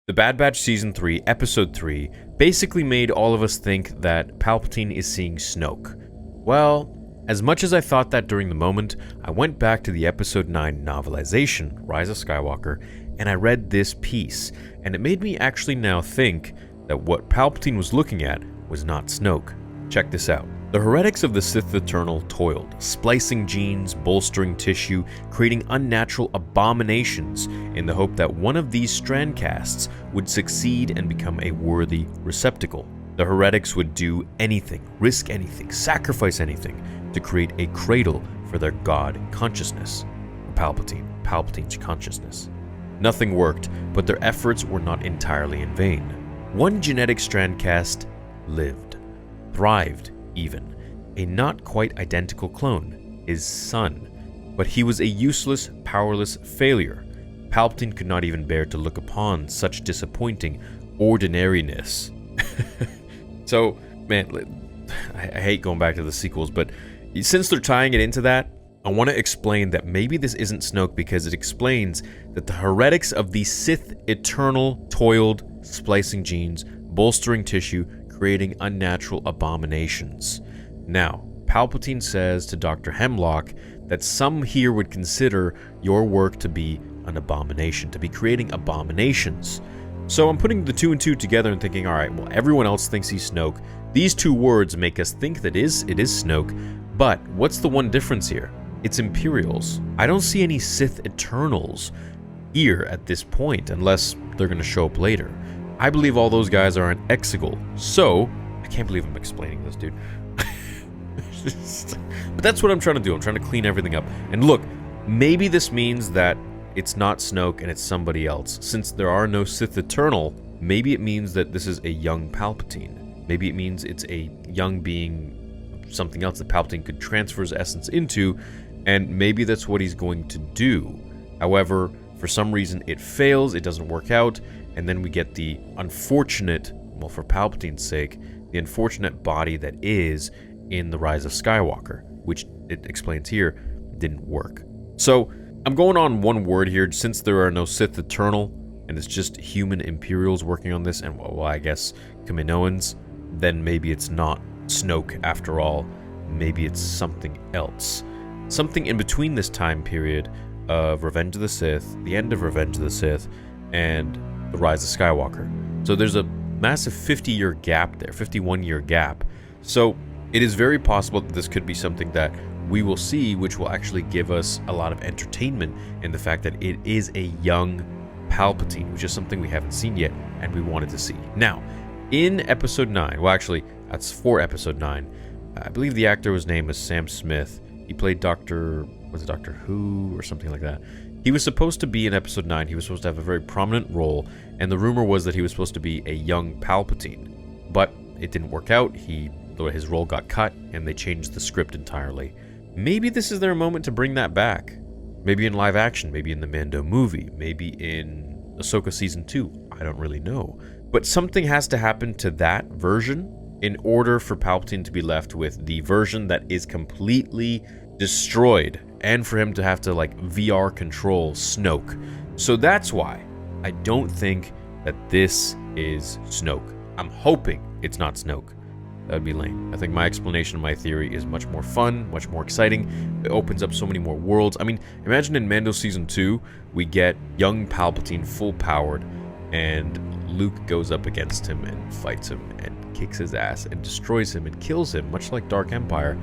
The Bad Batch Season 3, Episode 3 basically made all of us think that Palpatine is seeing Snoke. Well, as much as I thought that during the moment, I went back to the Episode 9 novelization, Rise of Skywalker, and I read this piece, and it made me actually now think that what Palpatine was looking at was not Snoke. Check this out. The heretics of the Sith Eternal toiled, splicing genes, bolstering tissue, creating unnatural abominations in the hope that one of these strand casts would succeed and become a worthy receptacle. The heretics would do anything, risk anything, sacrifice anything to create a cradle for their god consciousness. Palpatine's consciousness. Nothing worked, but their efforts were not entirely in vain. One genetic strand cast lived, thrived even, a not quite identical clone, his son. But he was a useless, powerless failure. Palpatine could not even bear to look upon such disappointing ordinariness. So, man, I hate going back to the sequels, but since they're tying it into that, I want to explain that maybe this isn't Snoke because it explains that the heretics of the Sith Eternal toiled, splicing genes, bolstering tissue, creating unnatural abominations. Now, Palpatine says to Dr. Hemlock that some here would consider your work to be an abomination, to be creating abominations. So I'm putting the two and two together and thinking, alright, well, everyone else thinks he's Snoke. These two words make us think that it is Snoke, but what's the one difference here? It's Imperials. I don't see any Sith Eternals here at this point, unless they're going to show up later. I believe all those guys are an Exegol. So, I can't believe I'm explaining this, dude. But that's what I'm trying to do. I'm trying to clean everything up. And look, maybe this means that it's not Snoke and it's somebody else. Since there are no Sith Eternal, maybe it means that this is a young Palpatine. Maybe it means it's a young being, something else that Palpatine could transfer his essence into, and maybe that's what he's going to do. However, for some reason it fails, it doesn't work out, and then we get the unfortunate, well, for Palpatine's sake, the unfortunate body that is in the Rise of Skywalker, which it explains here didn't work. So I'm going on one word here, since there are no Sith Eternal and it's just human Imperials working on this, and well, I guess Kaminoans, then maybe it's not Snoke after all. Maybe it's something else. Something in between this time period of Revenge of the Sith, the end of Revenge of the Sith, and the Rise of Skywalker. So there's a massive 50-year gap there, 51-year gap. So it is very possible that this could be something that we will see, which will actually give us a lot of entertainment in the fact that it is a young Palpatine, which is something we haven't seen yet and we wanted to see. Now, in Episode 9, well actually, that's for Episode 9, I believe the actor was named as Sam Smith. He played Doctor Who or something like that. He was supposed to be in Episode 9, he was supposed to have a very prominent role, and the rumor was that he was supposed to be a young Palpatine. But it didn't work out, his role got cut, and they changed the script entirely. Maybe this is their moment to bring that back. Maybe in live action, maybe in the Mando movie, maybe in Ahsoka Season 2, I don't really know. But something has to happen to that version in order for Palpatine to be left with the version that is completely destroyed, and for him to have to like VR control Snoke. So that's why I don't think that this is Snoke. I'm hoping it's not Snoke. That would be lame. I think my explanation of my theory is much more fun, much more exciting. It opens up so many more worlds. I mean, imagine in Mando Season 2, we get young Palpatine full powered, and Luke goes up against him and fights him and kicks his ass and destroys him and kills him, much like Dark Empire.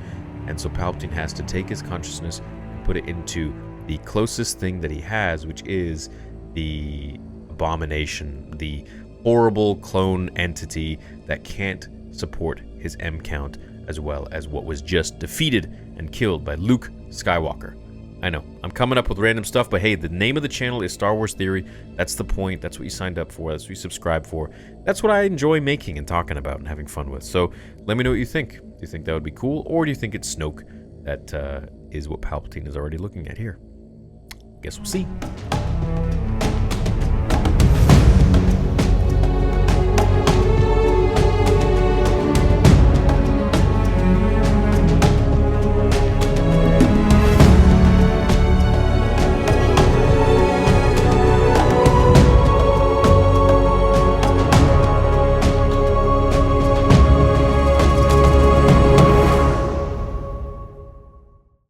And so Palpatine has to take his consciousness and put it into the closest thing that he has, which is the abomination, the horrible clone entity that can't support his M count, as well as what was just defeated and killed by Luke Skywalker. I know, I'm coming up with random stuff, but hey, the name of the channel is Star Wars Theory. That's the point. That's what you signed up for. That's what you subscribed for. That's what I enjoy making and talking about and having fun with. So let me know what you think. Do you think that would be cool, or do you think it's Snoke that is what Palpatine is already looking at here? Guess we'll see.